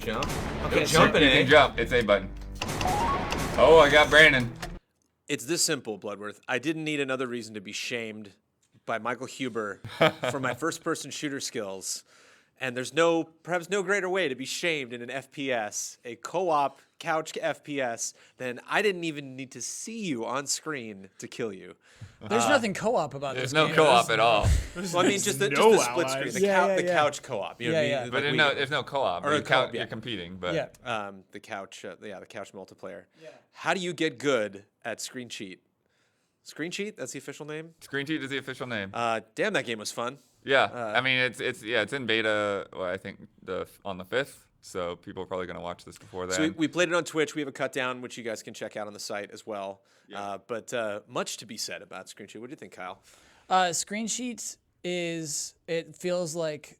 jump? Okay, Don't jump in You it. can jump. It's A button. Oh, I got Brandon. It's this simple, Bloodworth. I didn't need another reason to be shamed by Michael Huber for my first-person shooter skills. And there's perhaps no greater way to be shamed in an FPS, a co-op couch FPS, than I didn't even need to see you on screen to kill you. There's nothing co-op about There's this no game. co-op at all. Well, I mean, just the no split screen, allies. the, Yeah, the yeah. couch co-op. You know what I Yeah, mean? yeah. But Like there's no co-op. Or a co-op, yeah. You're competing, but Yeah, the couch multiplayer. Yeah. How do you get good at Screencheat? Screencheat? That's the official name? Screencheat is the official name. Damn, that game was fun. Yeah, I mean it's in beta. Well, I think on the 5th, so people are probably gonna watch this before then. So we played it on Twitch. We have a cut down, which you guys can check out on the site as well. Yeah. But much to be said about Screencheat. What do you think, Kyle? Screencheat it feels like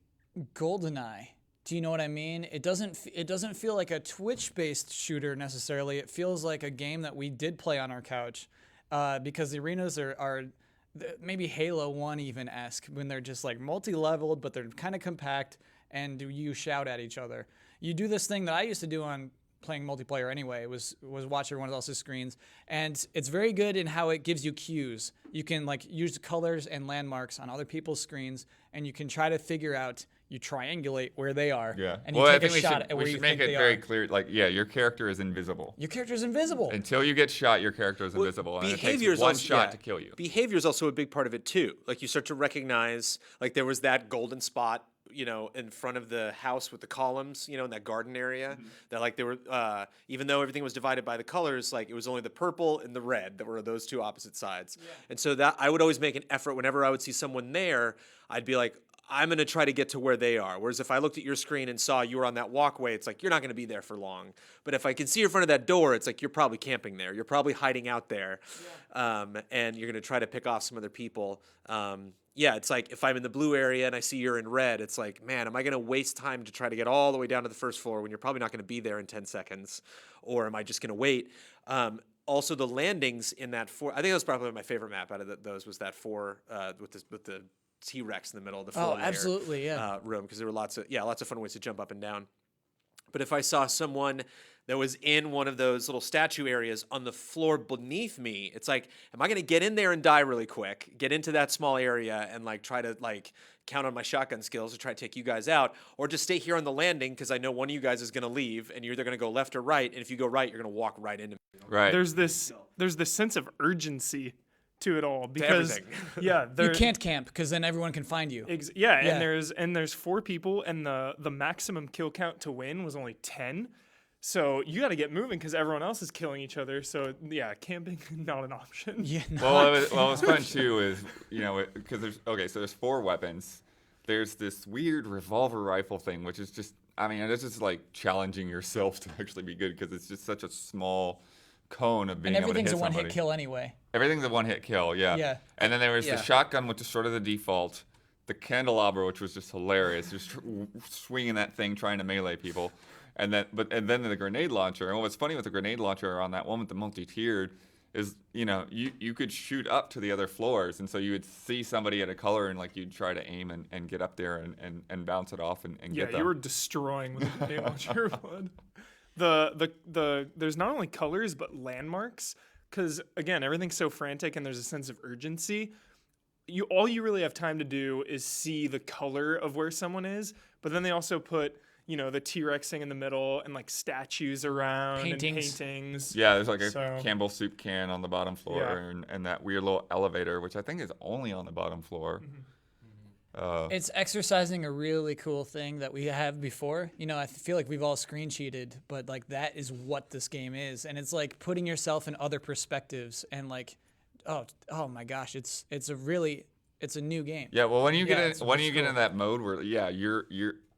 GoldenEye. Do you know what I mean? It doesn't feel like a Twitch-based shooter necessarily. It feels like a game that we did play on our couch, because the arenas are maybe Halo 1 even-esque when they're just like multi-leveled, but they're kind of compact, and you shout at each other. You do this thing that I used to do on playing multiplayer anyway, was watch everyone else's screens, and it's very good in how it gives you cues. You can like use colors and landmarks on other people's screens, and you can try to figure out, you triangulate where they are, Yeah. and you Well, I take think a shot at we where you should think make it they very are. clear. Like, yeah, your character is invisible. Your character's invisible. Until you get shot, your character is invisible, and it takes one shot to kill you. Behavior is also a big part of it too. Like you start to recognize, like there was that golden spot, in front of the house with the columns, in that garden area. That like they were, even though everything was divided by the colors, like it was only the purple and the red that were those two opposite sides. Yeah. And so that I would always make an effort whenever I would see someone there, I'd be like, I'm going to try to get to where they are. Whereas if I looked at your screen and saw you were on that walkway, it's like, you're not going to be there for long. But if I can see you in front of that door, it's like, you're probably camping there. You're probably hiding out there. Yeah. And you're going to try to pick off some other people. It's like, if I'm in the blue area and I see you're in red, it's like, man, am I going to waste time to try to get all the way down to the first floor when you're probably not going to be there in 10 seconds? Or am I just going to wait? Also, the landings in that I think that was probably my favorite map out of those, was that 4 with the T-Rex in the middle of the floor. Absolutely, yeah. Room, because there were lots of fun ways to jump up and down. But if I saw someone that was in one of those little statue areas on the floor beneath me, it's like, am I going to get in there and die really quick, get into that small area and like try to like count on my shotgun skills to try to take you guys out, or just stay here on the landing because I know one of you guys is going to leave and you're either going to go left or right, and if you go right, you're going to walk right into me. Right. There's this sense of urgency to it all, because You can't camp because then everyone can find you. And there's 4 people, and the maximum kill count to win was only 10. So you got to get moving because everyone else is killing each other. So yeah, camping not an option. Yeah. Well, what's fun too is because there's 4 weapons. There's this weird revolver rifle thing, which is just, I mean, it's just like challenging yourself to actually be good because it's just such a small cone of being able to hit everything's a somebody. one-hit kill anyway. Everything's a one-hit kill, yeah. Yeah. And then there was the shotgun, which is sort of the default. The candelabra, which was just hilarious, just swinging that thing, trying to melee people. And then the grenade launcher. And what's funny with the grenade launcher on that one with the multi-tiered is, you could shoot up to the other floors. And so you would see somebody at a color and like you'd try to aim and get up there and bounce it off and get them. Yeah, you were destroying with the grenade launcher. There's not only colors but landmarks, because again, everything's so frantic and there's a sense of urgency. All you really have time to do is see the color of where someone is, but then they also put the T-Rex thing in the middle and like statues around and paintings. Yeah, there's like a Campbell soup can on the bottom floor, and that weird little elevator, which I think is only on the bottom floor. Mm-hmm. It's exercising a really cool thing that we have before. I feel like we've all screen cheated, but like that is what this game is, and it's like putting yourself in other perspectives and like, oh my gosh, it's a new game. Yeah, well, when you get in that mode where you're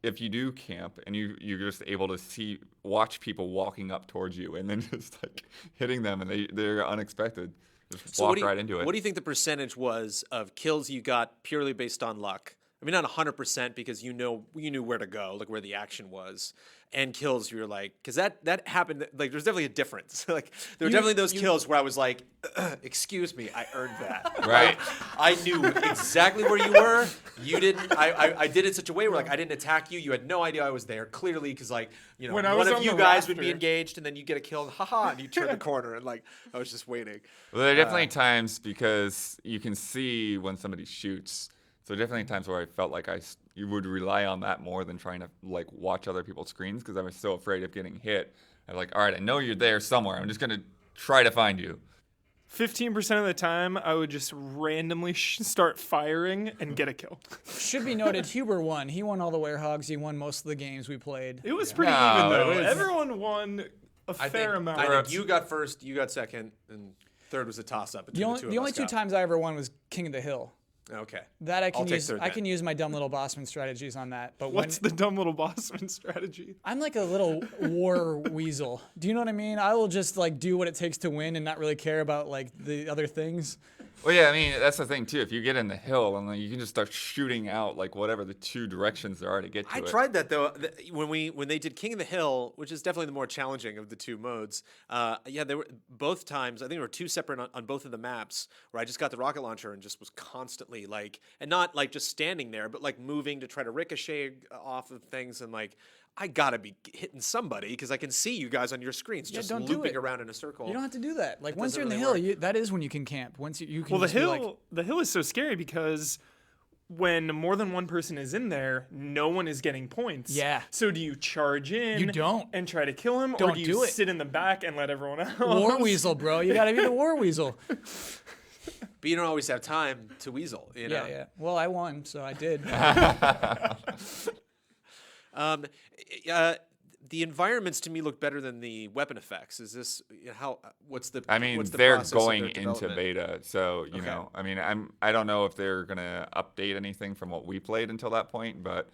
if you do camp and you're just able to watch people walking up towards you and then just like hitting them and they're unexpected. Just walk right into it. What do you think the percentage was of kills you got purely based on luck I mean, not 100% because you knew where to go, like where the action was, and kills you're like, because that happened. Like, there's definitely a difference. Like, there were definitely those kills where I was like, excuse me, I earned that. Right. I knew exactly where you were. You didn't. I did it in such a way where like I didn't attack you. You had no idea I was there. Clearly, because like When I one was of on you the guys would be rafter. engaged, and then you get a kill, and haha, and you turn the corner, and like I was just waiting. Well, there are definitely times because you can see when somebody shoots. So definitely times where I felt like you would rely on that more than trying to like watch other people's screens because I was so afraid of getting hit. I'm like, all right, I know you're there somewhere. I'm just gonna try to find you. 15% of the time, I would just randomly start firing and get a kill. Should be noted, Huber won. He won all the Werehogs. He won most of the games we played. It was pretty No, even though. it was- Everyone won a fair amount. I think you got first, you got second, and third was a toss-up between The only us, two Scott. times I ever won was King of the Hill. Okay. That I I'll can take use. third I then. can use my dumb little bossman strategies on that. But What's the dumb little bossman strategy? I'm like a little war weasel. Do you know what I mean? I will just like do what it takes to win and not really care about like the other things. Well, yeah, I mean that's the thing too. If you get in the hill and then you can just start shooting out like whatever the two directions there are to get to I it. tried that though when they did King of the Hill, which is definitely the more challenging of the two modes. Yeah, there were both times. I think there were two separate on both of the maps where I just got the rocket launcher and just was constantly like, and not like just standing there, but like moving to try to ricochet off of things and like. I gotta be hitting somebody because I can see you guys on your screens just don't do looping it. around in a circle. You don't have to do that. Like once doesn't you're in the really hill, work. that is when you can camp. Once you can. Well, the just be hill, like, the hill is so scary because when more than one person is in there, no one is getting points. Yeah. So do you charge in? You don't. And try to kill him, or Don't do you do it. sit in the back and let everyone else? war weasel, bro. You gotta be the war weasel. But you don't always have time to weasel. You know? Yeah. Well, I won, so I did. The environments to me look better than the weapon effects. Is this how? What's the? I mean, what's the they're process of going their into development? beta, so you Okay. know. I mean, I don't know if they're gonna update anything from what we played until that point, but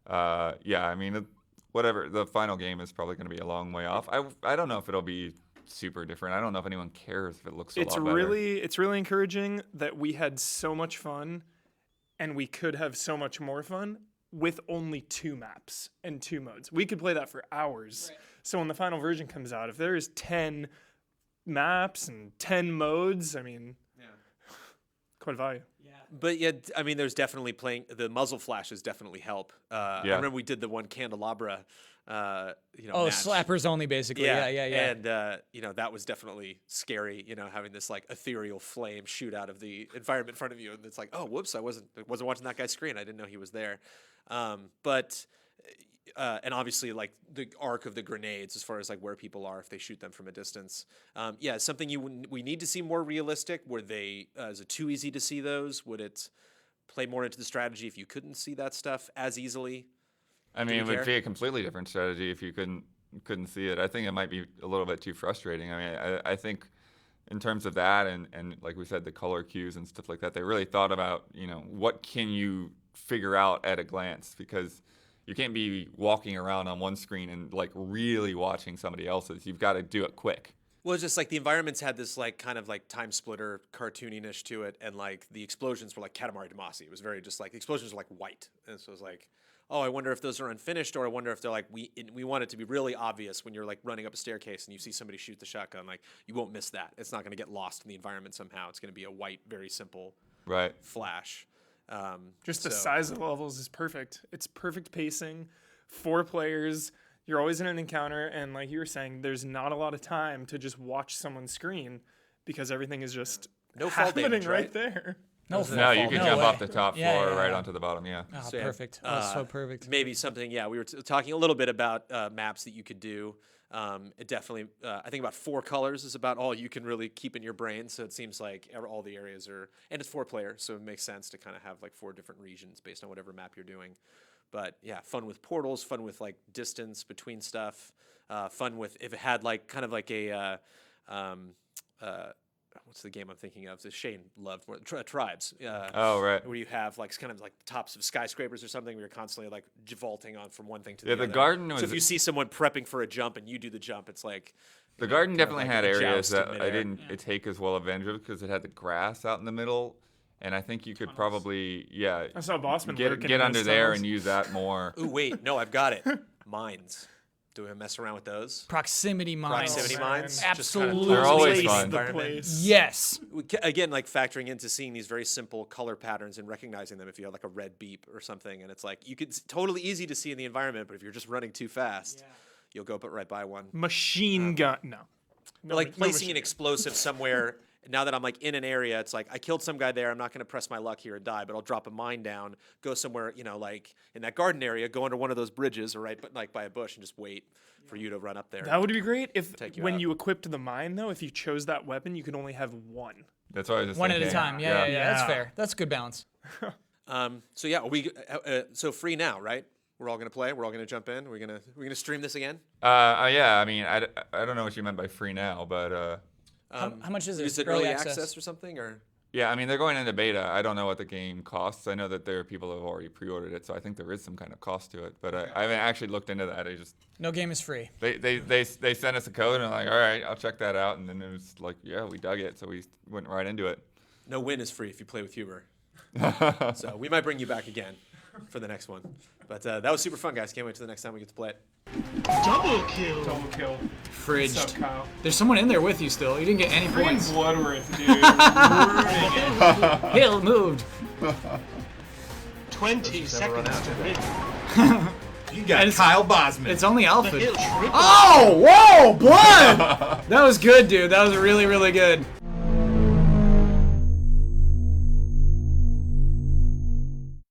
yeah, I mean, whatever. The final game is probably gonna be a long way off. I don't know if it'll be super different. I don't know if anyone cares if it looks a It's lot better. it's really encouraging that we had so much fun, and we could have so much more fun with only 2 maps and 2 modes. We could play that for hours. So when the final version comes out, if there is 10 maps and 10 modes, I mean, quite value. But yeah, I mean, there's definitely playing the muzzle flashes definitely help. I remember we did the one candelabra. Oh, match. slappers only, basically. Yeah. And that was definitely scary. Having this like ethereal flame shoot out of the environment in front of you, and it's like, oh, whoops, I wasn't watching that guy's screen. I didn't know he was there. And obviously, like the arc of the grenades, as far as like where people are if they shoot them from a distance. Something we need to see more realistic. Were they is it too easy to see those? Would it play more into the strategy if you couldn't see that stuff as easily? I mean, you it would care? be a completely different strategy if you couldn't see it. I think it might be a little bit too frustrating. I mean, I think in terms of that and like we said, the color cues and stuff like that, they really thought about, what can you figure out at a glance, because you can't be walking around on one screen and like really watching somebody else's. You've got to do it quick. Well, it's just like the environments had this like kind of like time splitter cartooniness to it, and like the explosions were like Katamari Damacy. It was very just like the explosions were like white, and so it was like, oh, I wonder if those are unfinished, or I wonder if they're like we want it to be really obvious when you're like running up a staircase and you see somebody shoot the shotgun. Like you won't miss that. It's not going to get lost in the environment somehow. It's going to be a white, very simple Right. flash. Just the So- size of the levels is perfect. It's perfect pacing. 4 players. You're always in an encounter, and like you were saying, there's not a lot of time to just watch someone's screen because everything is just No fall happening damage, right? there. No, No, you fall. can No jump way. off the top Yeah, floor yeah, right yeah. onto the bottom. Yeah. Oh, So, yeah, perfect. Oh, so perfect. Maybe something. Yeah, we were talking a little bit about maps that you could do. It definitely. I think about 4 colors is about all you can really keep in your brain. So it seems like all the areas are, and it's 4 player, so it makes sense to kind of have like 4 different regions based on whatever map you're doing. But yeah, fun with portals, fun with like distance between stuff, fun with if it had like kind of like a. What's the game I'm thinking of? That Shane loved more, Tribes. Oh, right. Where you have like kind of like the tops of skyscrapers or something, where you're constantly like vaulting on from one thing to Yeah, the the other. garden So was- if you see someone prepping for a jump and you do the jump, it's like The garden kind of definitely like had a areas joust in that I midair. didn't take as well advantage of because it had the grass out in the middle, and I think you could probably I saw Bossman get lurking in under those there tunnels. and use that more. Ooh, wait, no, I've got it. Mines. Do we mess around with those? Proximity mines. Proximity man. mines? Absolutely. They're always Place fun. the Environment. place. Yes. Again, like factoring into seeing these very simple color patterns and recognizing them if you have like a red beep or something, and it's like totally easy to see in the environment, but if you're just running too fast, you'll go right by one. Machine gun. No. Or like no placing machine an gun. explosive somewhere. Now that I'm like in an area, it's like I killed some guy there. I'm not going to press my luck here and die, but I'll drop a mine down, go somewhere, like in that garden area, go under one of those bridges or but like by a bush and just wait for you to run up there. That would be great if Take you when out. you equipped the mine, though, if you chose that weapon, you could only have one. That's what I was just One at a thinking. time. Yeah. That's Yeah. fair. That's a good balance. So yeah, so free now, right? We're all gonna play. We're all gonna jump in. We're gonna stream this again. Yeah, I mean, I don't know what you meant by free now, but How much is it? Is it early access or something, or? yeah, I mean, they're going into beta. I don't know what the game costs. I know that there are people who have already pre-ordered it, so I think there is some kind of cost to it. But I haven't actually looked into that. No game is free. They sent us a code, and I'm like, all right, I'll check that out. And then it was like, yeah, we dug it, so we went right into it. No win is free if you play with Huber. So we might bring you back again for the next one. But that was super fun, guys. Can't wait till the next time we get to play it. Double kill. Double kill. Fridged. What's up, Kyle? There's someone in there with you still. You didn't get any Freaking points. Bloodworth, dude. Ruining it. Hill moved. 20 seconds to win. You got It's- Kyle Bosman. It's only Alfred. Hill triple. Oh, whoa, blood! That was good, dude. That was really, really good.